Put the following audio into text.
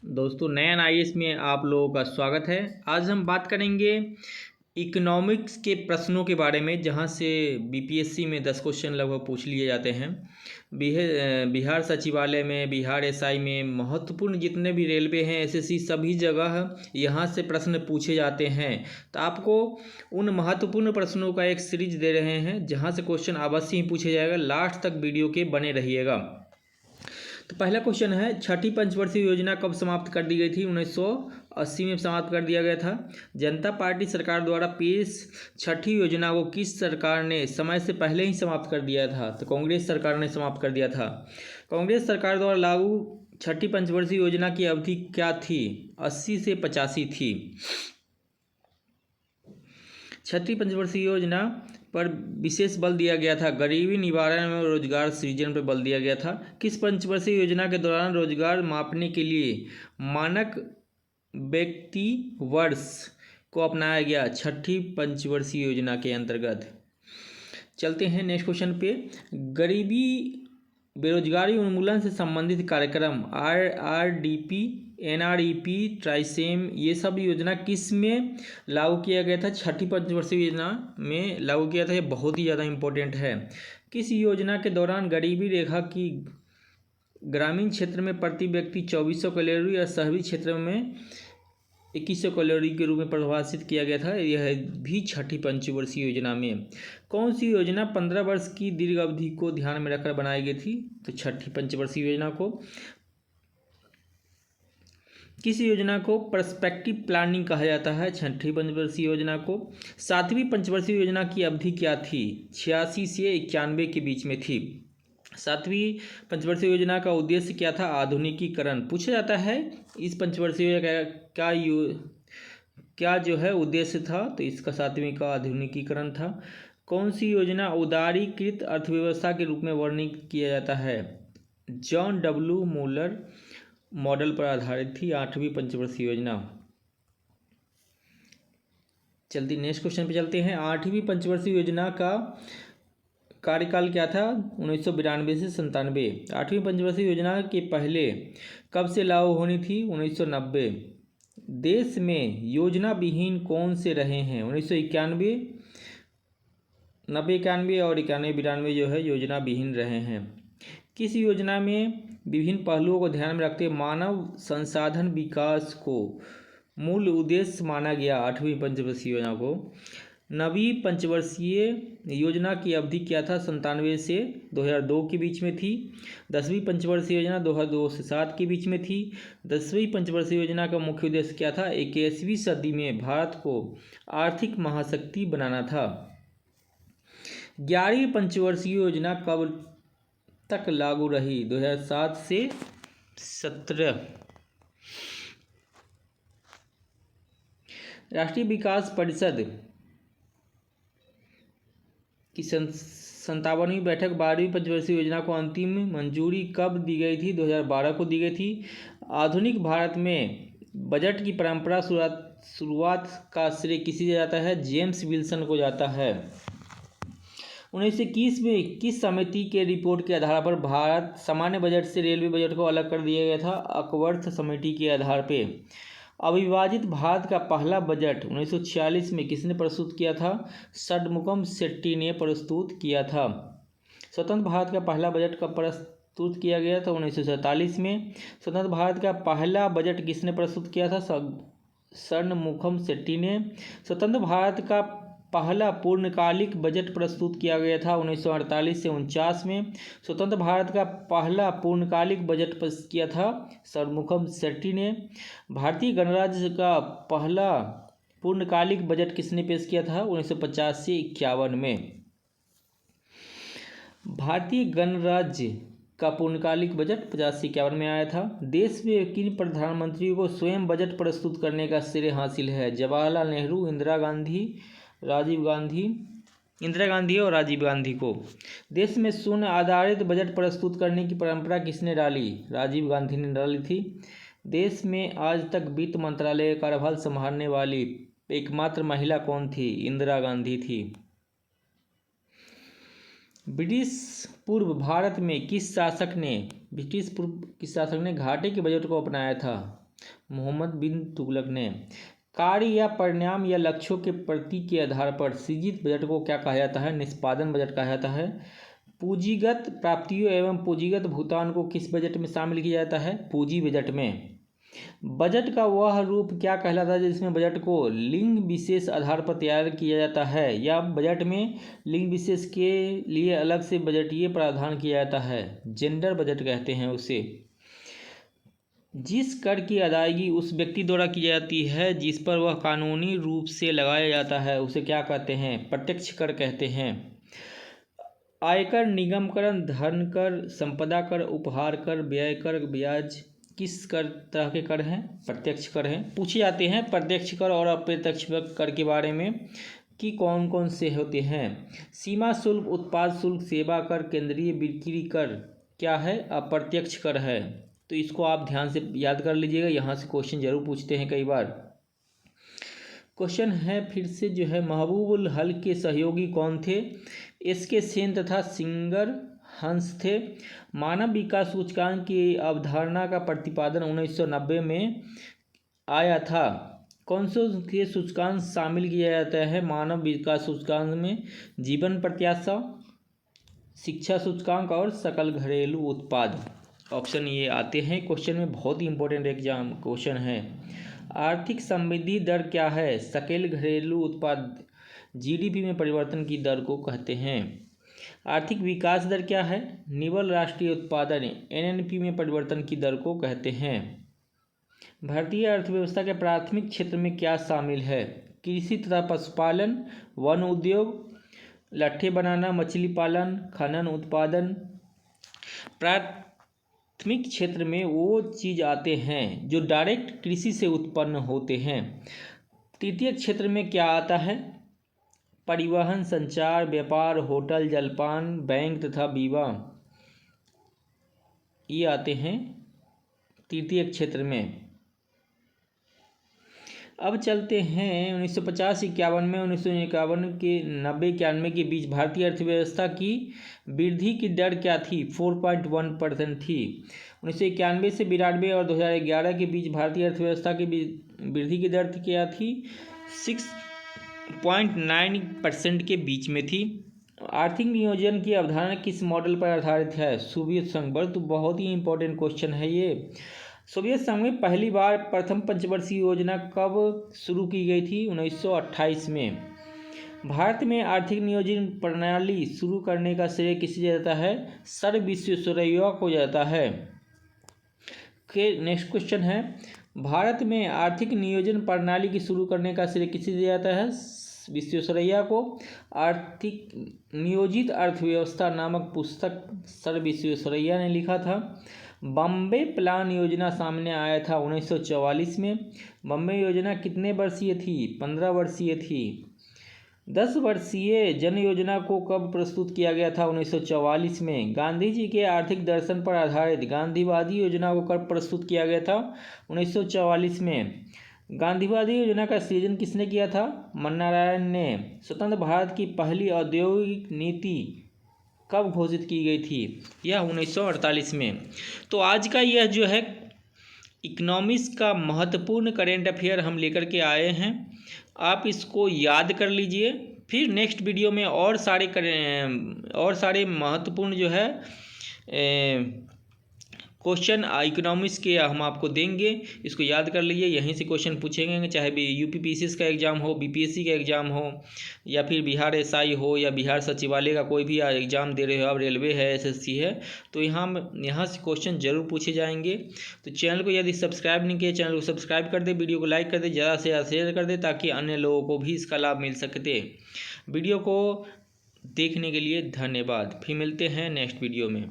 दोस्तों नयन आईएएस में आप लोगों का स्वागत है। आज हम बात करेंगे इकोनॉमिक्स के प्रश्नों के बारे में, जहां से बीपीएससी में 10 क्वेश्चन लगभग पूछ लिए जाते हैं। बिहार सचिवालय में, बिहार एसआई में, महत्वपूर्ण जितने भी रेलवे हैं, एसएससी, सभी जगह यहां से प्रश्न पूछे जाते हैं। तो आपको उन महत्वपूर्ण प्रश्नों का एक सीरीज दे रहे हैं जहां से क्वेश्चन अवश्य ही पूछे जाएगा। लास्ट तक वीडियो के बने रहिएगा। तो पहला क्वेश्चन है, छठी पंचवर्षीय योजना कब समाप्त कर दी गई थी? 1980 में समाप्त कर दिया गया था। जनता पार्टी सरकार द्वारा पेश छठी योजना को किस सरकार ने समय से पहले ही समाप्त कर दिया था? तो कांग्रेस सरकार ने समाप्त कर दिया था। कांग्रेस सरकार द्वारा लागू छठी पंचवर्षीय योजना की अवधि क्या थी? 80 से 85 थी। छठी पंचवर्षीय योजना पर विशेष बल दिया गया था। गरीबी निवारण और रोजगार सृजन पर बल दिया गया था। किस पंचवर्षीय योजना के दौरान रोजगार मापने के लिए मानक व्यक्ति वर्ष को अपनाया गया? छठी पंचवर्षीय योजना के अंतर्गत। चलते हैं नेक्स्ट क्वेश्चन पे। गरीबी बेरोजगारी उन्मूलन से संबंधित कार्यक्रम आरआरडीपी, एनआरईपी, ट्राइसेम, ये सब योजना किस में लागू किया गया था? छठी पंचवर्षीय योजना में लागू किया था। ये बहुत ही ज़्यादा इम्पोर्टेंट है। किस योजना के दौरान गरीबी रेखा की ग्रामीण क्षेत्र में प्रति व्यक्ति 2400 कैलोरी और शहरी क्षेत्र में 2100 कैलोरी के रूप में परिभाषित किया गया था? यह भी छठी पंचवर्षीय योजना में। कौन सी योजना 15 वर्ष की दीर्घ अवधि को ध्यान में रखकर बनाई गई थी? तो छठी पंचवर्षीय योजना को। किस योजना को पर्सपेक्टिव प्लानिंग कहा जाता है? छठी पंचवर्षीय योजना को। सातवीं पंचवर्षीय योजना की अवधि क्या थी? 86 से 91 के बीच में थी। सातवीं पंचवर्षीय योजना का उद्देश्य क्या था? आधुनिकीकरण। पूछा जाता है इस पंचवर्षीय योजना का क्या जो है उद्देश्य था? तो इसका सातवीं का आधुनिकीकरण था। कौन सी योजना उदारीकृत अर्थव्यवस्था के रूप में वर्णित किया जाता है? जॉन डब्ल्यू मूलर मॉडल पर आधारित थी आठवीं पंचवर्षीय योजना। चलती नेक्स्ट क्वेश्चन पे चलते हैं। आठवीं पंचवर्षीय योजना का कार्यकाल क्या था? 1992 से 97। आठवीं पंचवर्षीय योजना के पहले कब से लागू होनी थी? 1990। देश में योजना विहीन कौन से रहे हैं? 1991, 90, 91 और 91, 92 जो है योजना विहीन रहे हैं। किस योजना में विभिन्न पहलुओं को ध्यान में रखते मानव संसाधन विकास को मूल उद्देश्य माना गया? आठवीं पंचवर्षीय योजना को। नवीं पंचवर्षीय योजना की अवधि क्या था? 97 से 2002 के बीच में थी। 10वीं पंचवर्षीय योजना 2002 से 7 के बीच में थी। 10वीं पंचवर्षीय योजना का मुख्य उद्देश्य क्या था? 21वीं सदी में भारत को आर्थिक महाशक्ति बनाना था। 11वीं पंचवर्षीय योजना कब तक लागू रही? 2007 से 17। राष्ट्रीय विकास परिषद की 57वीं बैठक 12वीं पंचवर्षीय योजना को अंतिम मंजूरी कब दी गई थी? 2012 को दी गई थी। आधुनिक भारत में बजट की परंपरा शुरुआत का श्रेय किसे जाता है? जेम्स विल्सन को जाता है। 1921 में किस समिति के रिपोर्ट के आधार पर भारत सामान्य बजट से रेलवे बजट को अलग कर दिया गया था? अकवर्थ समिति के आधार पे। अविभाजित भारत का पहला बजट 1946 में किसने प्रस्तुत किया था? षणमुगम शेट्टी ने प्रस्तुत किया था। स्वतंत्र भारत का पहला बजट कब प्रस्तुत किया गया था? 1947 में। स्वतंत्र भारत का पहला बजट किसने प्रस्तुत किया था? षणमुगम शेट्टी ने। स्वतंत्र भारत का पहला पूर्णकालिक बजट प्रस्तुत किया गया था 1948 से 49 में। स्वतंत्र भारत का पहला पूर्णकालिक बजट पेश किया था षणमुगम शेट्टी ने। भारतीय गणराज्य का पहला पूर्णकालिक बजट किसने पेश किया था? 1950 से 51 में। भारतीय गणराज्य का पूर्णकालिक बजट 50 से 51 में आया था। देश में किन प्रधानमंत्रियों को स्वयं बजट प्रस्तुत करने का श्रेय हासिल है? जवाहरलाल नेहरू, इंदिरा गांधी और राजीव गांधी को। देश में शून्य आधारित बजट प्रस्तुत करने की परंपरा किसने डाली? राजीव गांधी ने डाली थी। देश में आज तक वित्त मंत्रालय का कार्यभार संभालने वाली एकमात्र महिला कौन थी? इंदिरा गांधी थी। ब्रिटिश पूर्व भारत में किस शासक ने घाटे के बजट को अपनाया था? मोहम्मद बिन तुगलक ने। कार्य या परिणाम या लक्ष्यों के प्रति के आधार पर सृजित बजट को क्या कहा जाता है? निष्पादन बजट कहा जाता है। पूंजीगत प्राप्तियों एवं पूंजीगत भुगतान को किस बजट में शामिल किया जाता है? पूंजी बजट में। बजट का वह रूप क्या कहलाता है जिसमें बजट को लिंग विशेष आधार पर तैयार किया जाता है, या बजट में लिंग विशेष के लिए अलग से बजटीय प्रावधान किया जाता है? जेंडर बजट कहते हैं उसे। जिस कर की अदायगी उस व्यक्ति द्वारा की जाती है जिस पर वह कानूनी रूप से लगाया जाता है उसे क्या कहते हैं? प्रत्यक्ष कर कहते हैं। आयकर, निगम कर, धन कर, संपदा कर, उपहार कर, व्यय कर, ब्याज किस कर तरह के कर हैं? प्रत्यक्ष कर हैं। पूछे जाते हैं प्रत्यक्ष कर और अप्रत्यक्ष कर के बारे में कि कौन कौन से होते हैं। सीमा शुल्क, उत्पाद शुल्क, सेवा कर, केंद्रीय बिक्री कर क्या है? अप्रत्यक्ष कर है। तो इसको आप ध्यान से याद कर लीजिएगा, यहाँ से क्वेश्चन जरूर पूछते हैं कई बार। क्वेश्चन है फिर से जो है, महबूब उल हक के सहयोगी कौन थे? एस.के. सेन तथा सिंगर हंस थे। मानव विकास सूचकांक की अवधारणा का प्रतिपादन 1990 में आया था। कौन से सूचकांक शामिल किया जाता है मानव विकास सूचकांक में? जीवन प्रत्याशा, शिक्षा सूचकांक और सकल घरेलू उत्पाद। ऑप्शन ये आते हैं क्वेश्चन में, बहुत ही इंपॉर्टेंट एग्जाम क्वेश्चन है। आर्थिक समृद्धि दर क्या है? सकल घरेलू उत्पाद जीडीपी में परिवर्तन की दर को कहते हैं। आर्थिक विकास दर क्या है? निवल राष्ट्रीय उत्पादन एनएनपी में परिवर्तन की दर को कहते हैं। भारतीय अर्थव्यवस्था के प्राथमिक क्षेत्र में क्या शामिल है? कृषि तथा पशुपालन, वन उद्योग, लट्ठे बनाना, मछली पालन, खनन उत्पादन। प्राथमिक क्षेत्र में वो चीज़ आते हैं जो डायरेक्ट कृषि से उत्पन्न होते हैं। तृतीय क्षेत्र में क्या आता है? परिवहन, संचार, व्यापार, होटल, जलपान, बैंक तथा बीमा, ये आते हैं तृतीय क्षेत्र में। अब चलते हैं 1950-51 में 1951 के 90-91 के बीच भारतीय अर्थव्यवस्था की वृद्धि की दर क्या थी? 4.1% थी। 1991 से 92 और 2011 के बीच भारतीय अर्थव्यवस्था की वृद्धि की दर क्या थी? 6.9% के बीच में थी। आर्थिक नियोजन की अवधारणा किस मॉडल पर आधारित है? सोवियत संघ पर। तो बहुत ही इंपॉर्टेंट क्वेश्चन है ये। सोवियत संघ में पहली बार प्रथम पंचवर्षीय योजना कब शुरू की गई थी? 1928 में। भारत में आर्थिक नियोजन प्रणाली शुरू करने का श्रेय किसे जाता है? सर विश्वेश्वरैया को जाता है। नेक्स्ट क्वेश्चन है, भारत में आर्थिक नियोजन प्रणाली की शुरू करने का श्रेय किसे दिया जाता है? विश्वेश्वरैया को। आर्थिक नियोजित अर्थव्यवस्था नामक पुस्तक सर विश्वेश्वरैया ने लिखा था। बॉम्बे प्लान योजना सामने आया था 1944 में। बॉम्बे योजना कितने वर्षीय थी? 15 वर्षीय थी। 10 वर्षीय जन योजना को कब प्रस्तुत किया गया था? 1944 में। गांधी जी के आर्थिक दर्शन पर आधारित गांधीवादी योजना को कब प्रस्तुत किया गया था? 1944 में। गांधीवादी योजना का सृजन किसने किया था? मन्नारायण ने। स्वतंत्र भारत की पहली औद्योगिक नीति कब घोषित की गई थी? यह 1948 में। तो आज का यह जो है इकोनॉमिक्स का महत्वपूर्ण करेंट अफेयर हम लेकर के आए हैं। आप इसको याद कर लीजिए। फिर नेक्स्ट वीडियो में और सारे महत्वपूर्ण जो है क्वेश्चन इकोनॉमिक्स के हम आपको देंगे। इसको याद कर लीजिए, यहीं से क्वेश्चन पूछेंगे, चाहे भी यूपीपीसीएस का एग्ज़ाम हो, बीपीएससी का एग्ज़ाम हो, या फिर बिहार एसआई हो, या बिहार सचिवालय का कोई भी एग्ज़ाम दे रहे हो आप, रेलवे है, एसएससी है, तो यहाँ से क्वेश्चन जरूर पूछे जाएंगे। तो चैनल को यदि सब्सक्राइब नहीं किया, चैनल को सब्सक्राइब कर दे, वीडियो को लाइक कर दे, ज़्यादा से ज़्यादा शेयर कर दे, ताकि अन्य लोगों को भी इसका लाभ मिल सकते। वीडियो को देखने के लिए धन्यवाद। फिर मिलते हैं नेक्स्ट वीडियो में।